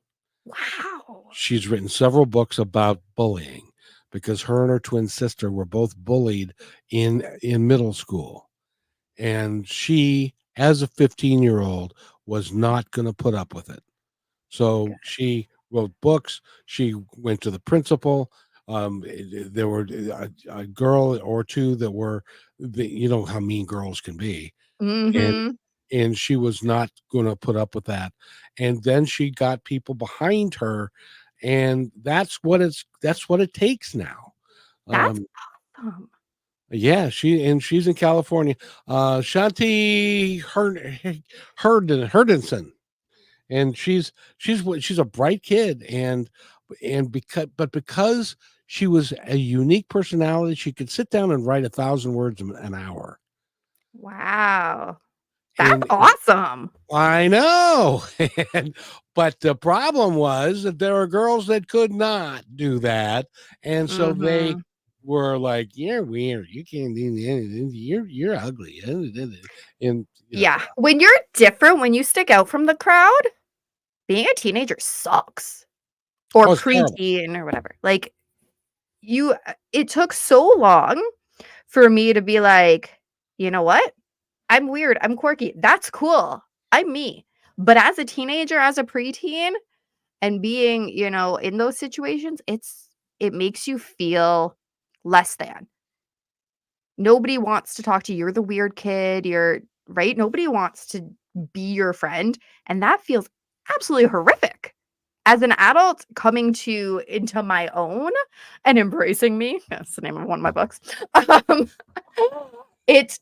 Wow. She's written several books about bullying because her and her twin sister were both bullied in middle school. And she, as a 15-year-old, was not going to put up with it. So she wrote books. She went to the principal. There were a girl or two that were, how mean girls can be. Mm-hmm. And she was not going to put up with that. And then she got people behind her, and that's what it takes now. That's awesome. Yeah, she's in California. Shanti Herdenson, and she's a bright kid, and because she was a unique personality, she could sit down and write 1,000 words an hour. Wow. That's awesome. I know. But the problem was that there are girls that could not do that. And so they were like, "You're weird. You can't do anything. You're ugly." And yeah, when you're different, when you stick out from the crowd, being a teenager sucks. Or preteen or whatever. Like it took so long for me to be like, you know what? I'm weird. I'm quirky. That's cool. I'm me. But as a teenager, as a preteen, and being, in those situations, it makes you feel less than. Nobody wants to talk to you. You're the weird kid. You're right. Nobody wants to be your friend. And that feels absolutely horrific. As an adult coming into my own and embracing me, that's the name of one of my books. It's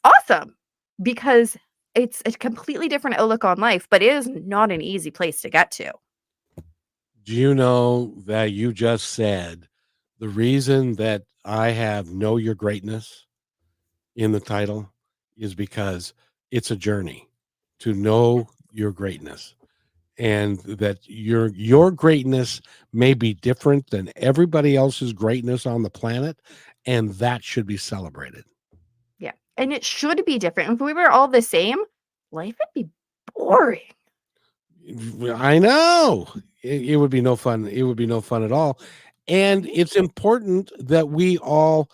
awesome because it's a completely different outlook on life, but it is not an easy place to get to. Do you know that you just said the reason that I have Know Your Greatness in the title is because it's a journey to know your greatness. and that your greatness may be different than everybody else's greatness on the planet, and that should be celebrated. Yeah. And it should be different. If we were all the same, life would be boring. I know. It would be no fun. It would be no fun at all. And it's important that we all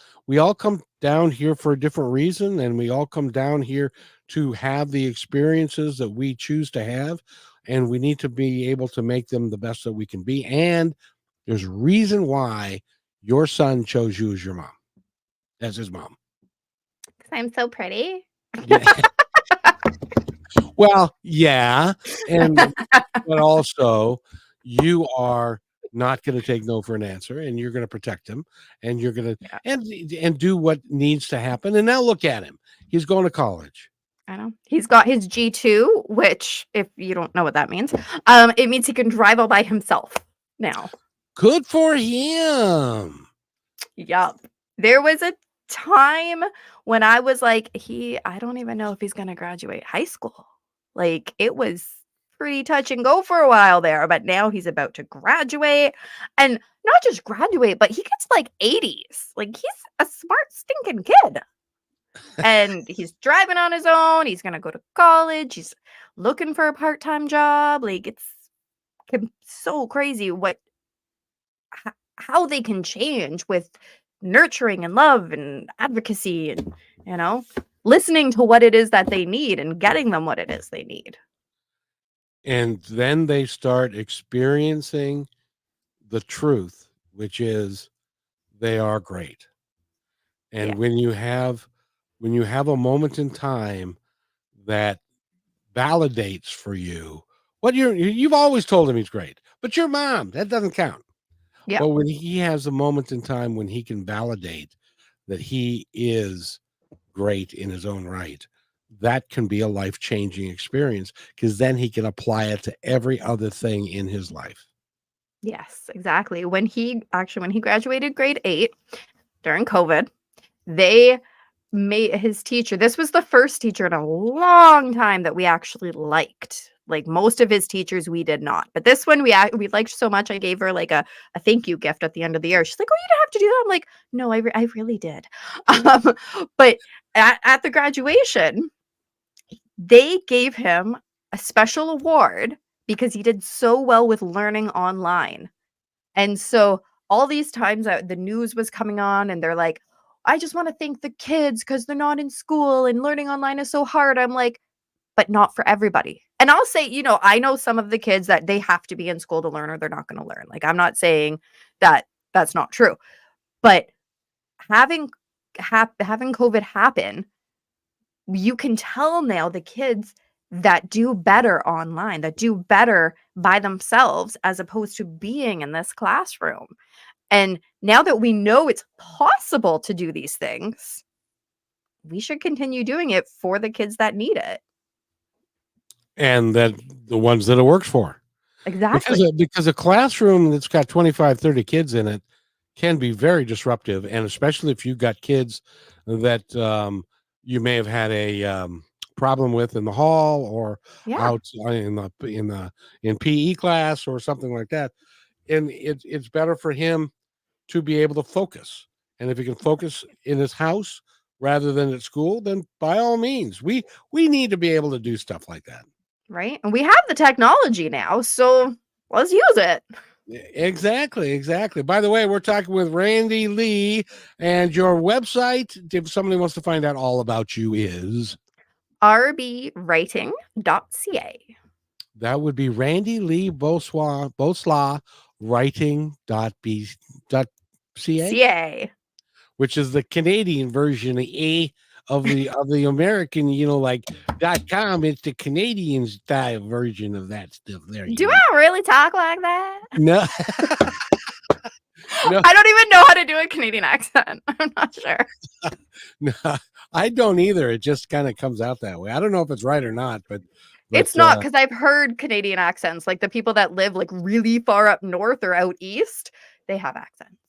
come down here for a different reason, and we all come down here to have the experiences that we choose to have, and we need to be able to make them the best that we can be. And there's a reason why your son chose you as his mom. 'Cause I'm so pretty. Yeah. Well, yeah, and but also you are not going to take no for an answer, and you're going to protect him, and you're going to Yeah. and do what needs to happen. And now look at him; he's going to college. I know. He's got his G2, which, if you don't know what that means, it means he can drive all by himself now. Good for him. Yup. There was a time when I was like, I don't even know if he's going to graduate high school. Like, it was pretty touch and go for a while there, but now he's about to graduate, and not just graduate, but he gets like 80s. Like, he's a smart, stinking kid. And he's driving on his own. He's going to go to college. He's looking for a part-time job. Like, it's so crazy how they can change with nurturing and love and advocacy and, listening to what it is that they need and getting them what it is they need. And then they start experiencing the truth, which is they are great. And Yeah. when you have a moment in time that validates for you what you've always told him he's great, but your mom, that doesn't count. Yeah. But when he has a moment in time when he can validate that he is great in his own right, that can be a life-changing experience, because then he can apply it to every other thing in his life. Yes, exactly. When he graduated grade 8 during COVID, they made his teacher. This was the first teacher in a long time that we actually liked. Like, most of his teachers we did not. But this one we liked so much, I gave her like a thank you gift at the end of the year. She's like, "Oh, you don't have to do that." I'm like, "No, I really did." But at the graduation, they gave him a special award because he did so well with learning online. And so all these times that the news was coming on and they're like, "I just want to thank the kids because they're not in school and learning online is so hard." I'm like, but not for everybody. And I'll say, I know some of the kids that they have to be in school to learn or they're not going to learn. Like, I'm not saying that that's not true. But having COVID happen, you can tell now the kids that do better online, that do better by themselves as opposed to being in this classroom. And now that we know it's possible to do these things, we should continue doing it for the kids that need it. And that the ones that it works for. Exactly. Because a classroom that's got 25, 30 kids in it can be very disruptive, and especially if you've got kids that you may have had a problem with in the hall or Yeah. out in PE class or something like that. And it's better for him to be able to focus. And if he can focus in his house rather than at school, then by all means, we need to be able to do stuff like that. Right. And we have the technology now, so let's use it. Exactly. By the way, we're talking with Randi-Lee, and your website, if somebody wants to find out all about you, is rbwriting.ca. That would be Randi-Lee Bowslaugh writing.ca, CA. which is the Canadian version of the American, like .com. It's the Canadian style version of that stuff there. Do I really talk like that? No. No. I don't even know how to do a Canadian accent. I'm not sure. No, I don't either. It just kind of comes out that way. I don't know if it's right or not, but It's not, because I've heard Canadian accents, like the people that live like really far up north or out east, they have accents.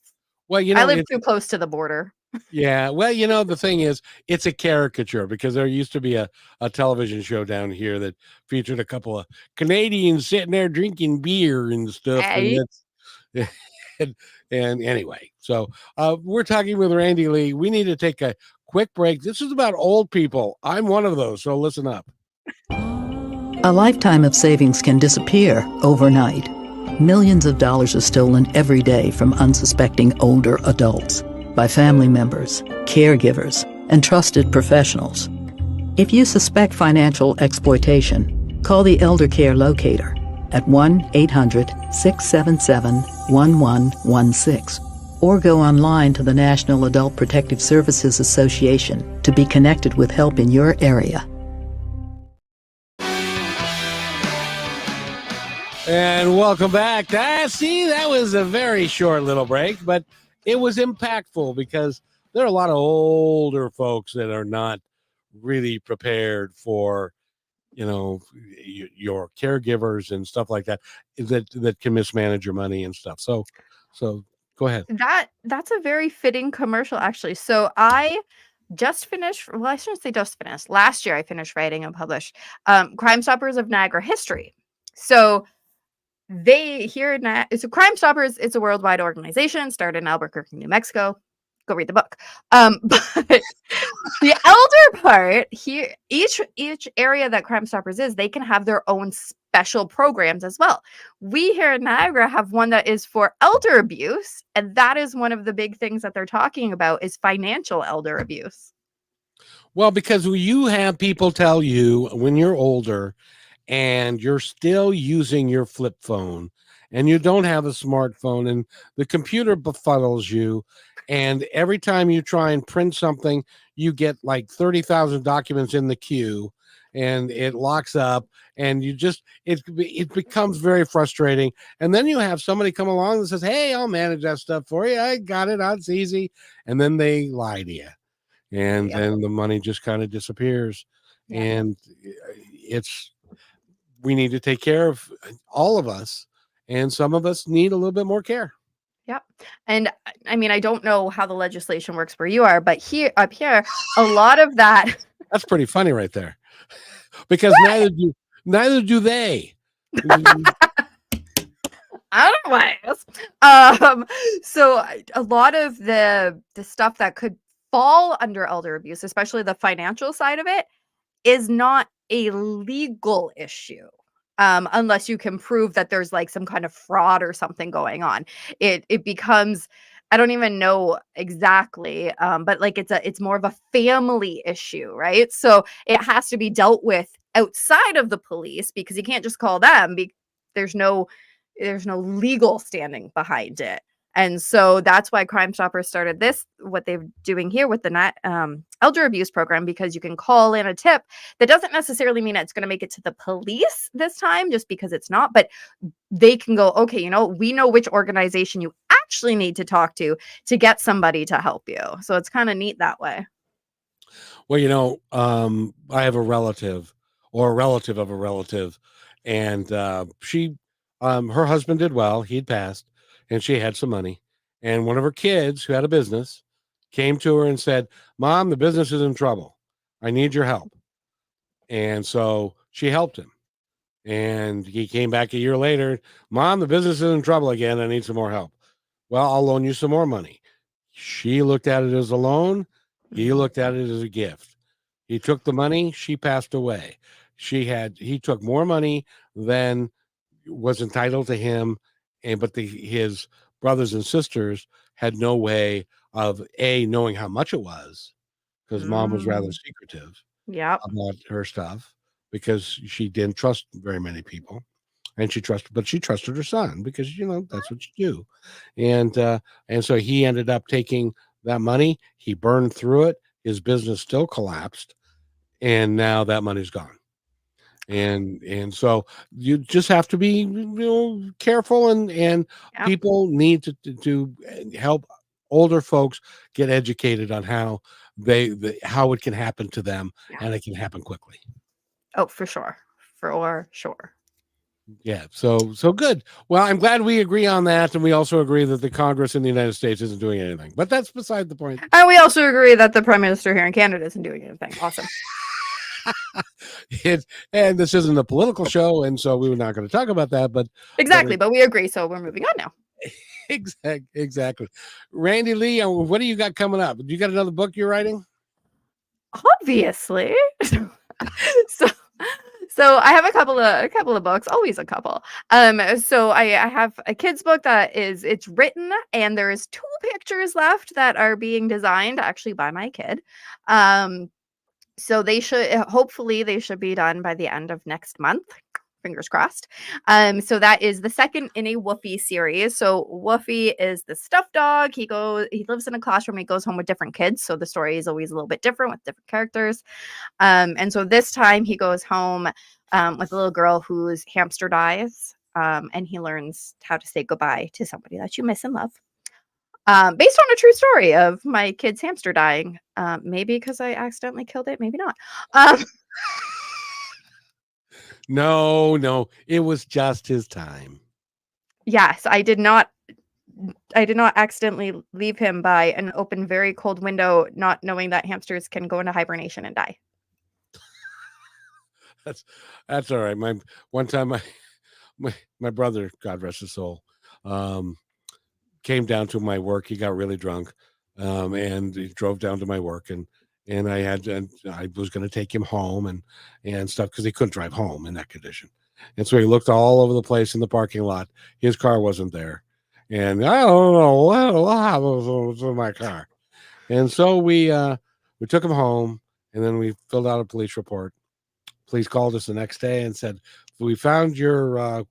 well, I live too close to the border. Yeah. Well, the thing is, it's a caricature because there used to be a television show down here that featured a couple of Canadians sitting there drinking beer and stuff. Hey. And, and anyway, so we're talking with Randy Lee. We need to take a quick break. This is about old people. I'm one of those. So listen up. A lifetime of savings can disappear overnight. Millions of dollars are stolen every day from unsuspecting older adults by family members, caregivers, and trusted professionals. If you suspect financial exploitation, call the Elder Care Locator at 1-800-677-1116 or go online to the National Adult Protective Services Association to be connected with help in your area. And welcome back. See, that was a very short little break, but it was impactful because there are a lot of older folks that are not really prepared for, your caregivers and stuff like that can mismanage your money and stuff. So go ahead. That's a very fitting commercial, actually. So I just finished, well, I shouldn't say just finished. Last year I finished writing and published Crime Stoppers of Niagara History. So Crime Stoppers, it's a worldwide organization started in Albuquerque, New Mexico. Go read the book. But the elder part here, each area that Crime Stoppers is, they can have their own special programs as well. We here in Niagara have one that is for elder abuse, and that is one of the big things that they're talking about is financial elder abuse. Well, because you have people tell you when you're older and you're still using your flip phone and you don't have a smartphone and the computer befuddles you, and every time you try and print something, you get like 30,000 documents in the queue and it locks up and it becomes very frustrating. And then you have somebody come along and says, hey, I'll manage that stuff for you. I got it. It's easy. And then they lie to you. And then the money just kind of disappears. Yeah. And we need to take care of all of us. And some of us need a little bit more care. Yep. And I mean, I don't know how the legislation works where you are, but up here, a lot of that. That's pretty funny right there. Because neither do they. Anyways, so a lot of the stuff that could fall under elder abuse, especially the financial side of it, is not a legal issue. Unless you can prove that there's like some kind of fraud or something going on, it becomes, I don't even know exactly, but like it's more of a family issue, right? So it has to be dealt with outside of the police because you can't just call them. There's no legal standing behind it. And so that's why Crime Stoppers started what they're doing here with the elder abuse program, because you can call in a tip. That doesn't necessarily mean it's going to make it to the police this time, just because it's not, but they can go, okay, we know which organization you actually need to talk to get somebody to help you. So it's kind of neat that way. Well, I have a relative or a relative of a relative, and she, her husband did well. He'd passed. And she had some money. And one of her kids who had a business came to her and said, Mom, the business is in trouble. I need your help. And so she helped him. And he came back a year later. Mom, the business is in trouble again. I need some more help. Well, I'll loan you some more money. She looked at it as a loan. He looked at it as a gift. He took the money. She passed away. He took more money than was entitled to him. But his brothers and sisters had no way of knowing how much it was, because Mom was rather secretive about her stuff, because she didn't trust very many people, and she trusted her son, because that's what you do. And so he ended up taking that money. He burned through it. His business still collapsed, and now that money's gone. And so you just have to be careful, and people need to help older folks get educated on how how it can happen to them, and it can happen quickly. Oh, for sure. Yeah, so good. Well, I'm glad we agree on that, and we also agree that the Congress in the United States isn't doing anything. But that's beside the point. And we also agree that the Prime Minister here in Canada isn't doing anything. Awesome. And this isn't a political show, and so we were not going to talk about that. But Exactly, but we agree, so we're moving on now. exactly. Randy-Lee, what do you got coming up? You got another book you're writing? Obviously. So I have a couple of books, always a couple. So I have a kid's book it's written, and there is 2 pictures left that are being designed actually by my kid. So hopefully they should be done by the end of next month. Fingers crossed. So that is the second in a Woofy series. So Woofy is the stuffed dog. He lives in a classroom. He goes home with different kids. So the story is always a little bit different with different characters. And so this time he goes home with a little girl whose hamster dies. And he learns how to say goodbye to somebody that you miss and love. Based on a true story of my kid's hamster dying. Maybe because I accidentally killed it, maybe not. No, it was just his time. Yes, I did not accidentally leave him by an open, very cold window, not knowing that hamsters can go into hibernation and die. That's all right. One time my brother, God rest his soul, came down to my work. He got really drunk, and he drove down to my work, and I was going to take him home and stuff because he couldn't drive home in that condition. And so he looked all over the place in the parking lot. His car wasn't there, and I don't know what happened to my car. And so we took him home, and then we filled out a police report. Police called us the next day and said, "We found your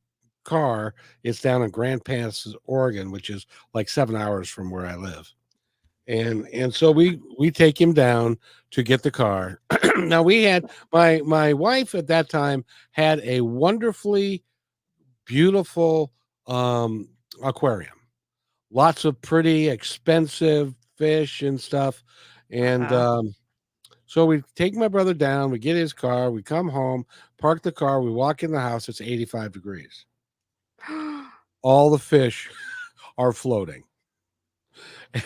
car. It's down in Grand Pass, Oregon, which is like 7 hours from where I live." And so we take him down to get the car. Now we had my wife at that time had a wonderfully beautiful aquarium, lots of pretty expensive fish and stuff. And so we take my brother down, we get his car, we come home, park the car, we walk in the house. It's 85 degrees. All the fish are floating.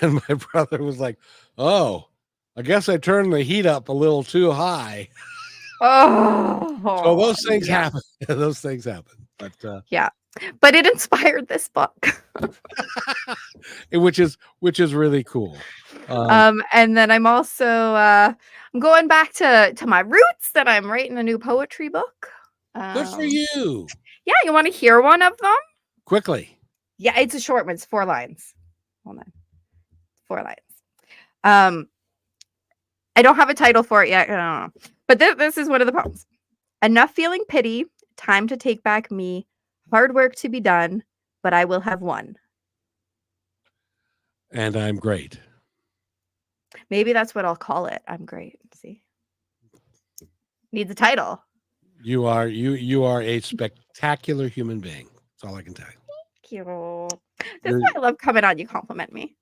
And my brother was like, "Oh, I guess I turned the heat up a little too high." Oh, So those things happen. Those things happen. But yeah, but it inspired this book. which is really cool. And then I'm also I'm going back to my roots, that I'm writing a new poetry book. Good for you. Yeah, you want to hear one of them? Quickly. Yeah, it's a short one. It's 4 lines. Hold on. 4 lines. I don't have a title for it yet. I don't know. But this is one of the poems. Enough feeling pity, time to take back me, hard work to be done, but I will have won. And I'm great. Maybe that's what I'll call it. I'm great. See? Needs a title. You are a spectacular human being. That's all I can tell you. Thank you. That's why I love coming on. You compliment me.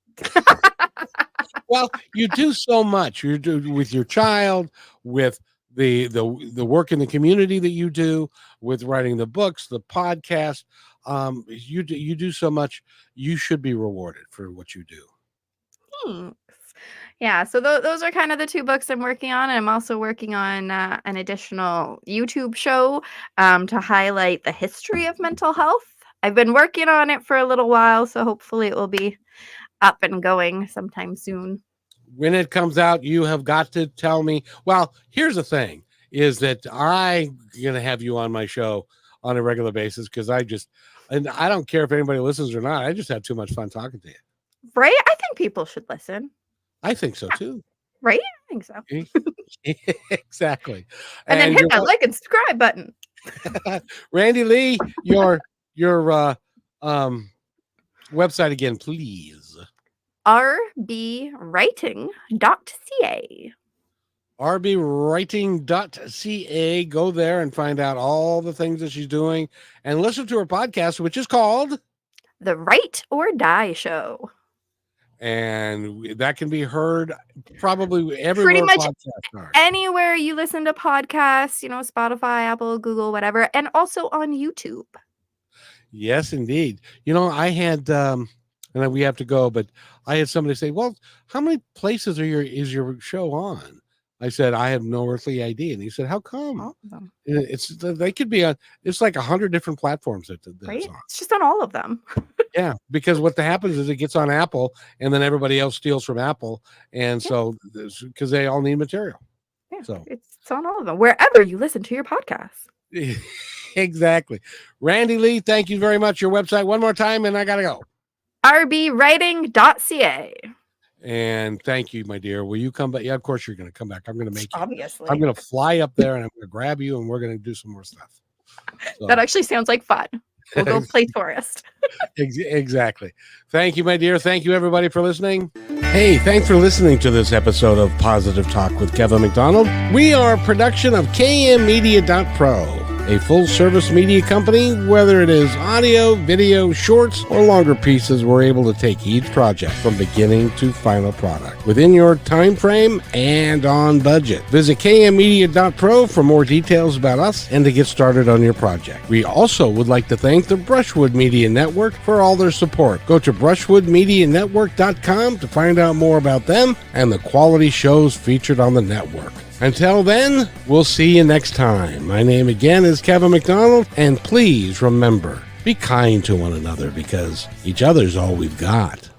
Well, you do so much. You do with your child, with the work in the community that you do, with writing the books, the podcast. You do so much. You should be rewarded for what you do. Thanks. Yeah, so those are kind of the 2 books I'm working on. I'm also working on an additional YouTube show to highlight the history of mental health. I've been working on it for a little while, so hopefully it will be up and going sometime soon. When it comes out, you have got to tell me. Well, here's the thing, is that I'm going to have you on my show on a regular basis because and I don't care if anybody listens or not. I just have too much fun talking to you. Right? I think people should listen. I think so too. Right? I think so. Exactly. And then hit that like and subscribe button. Randi-Lee, your website again, please. rbwriting.ca. rbwriting.ca. Go there and find out all the things that she's doing and listen to her podcast, which is called The Write or Die Show. And that can be heard probably everywhere. Pretty much podcasts are. anywhere you listen to podcasts, Spotify, Apple, Google, whatever, and also on YouTube. Yes, indeed. I had, and then we have to go, but I had somebody say, well, how many places is your show on? I said, I have no earthly idea. And he said, how come? All of them. They could be on, it's like 100 different platforms that Right? it's on. It's just on all of them. Yeah, because what happens is it gets on Apple and then everybody else steals from Apple. And so, because they all need material. Yeah, So it's on all of them, wherever you listen to your podcasts. exactly. Randi-Lee, thank you very much. Your website one more time, and I got to go. rbwriting.ca. And thank you, my dear. Will you come back? Yeah, of course you're going to come back. I'm going to make you. Obviously. I'm going to fly up there and I'm going to grab you and we're going to do some more stuff. So. That actually sounds like fun. We'll go play tourist. Exactly. Thank you, my dear. Thank you, everybody, for listening. Hey, thanks for listening to this episode of Positive Talk with Kevin McDonald. We are a production of KMmedia.pro, a full-service media company. Whether it is audio, video, shorts, or longer pieces, we're able to take each project from beginning to final product within your time frame and on budget. Visit KMmedia.pro for more details about us and to get started on your project. We also would like to thank the Brushwood Media Network for all their support. Go to brushwoodmedianetwork.com to find out more about them and the quality shows featured on the network. Until then, we'll see you next time. My name again is Kevin McDonald, and please remember, be kind to one another because each other's all we've got.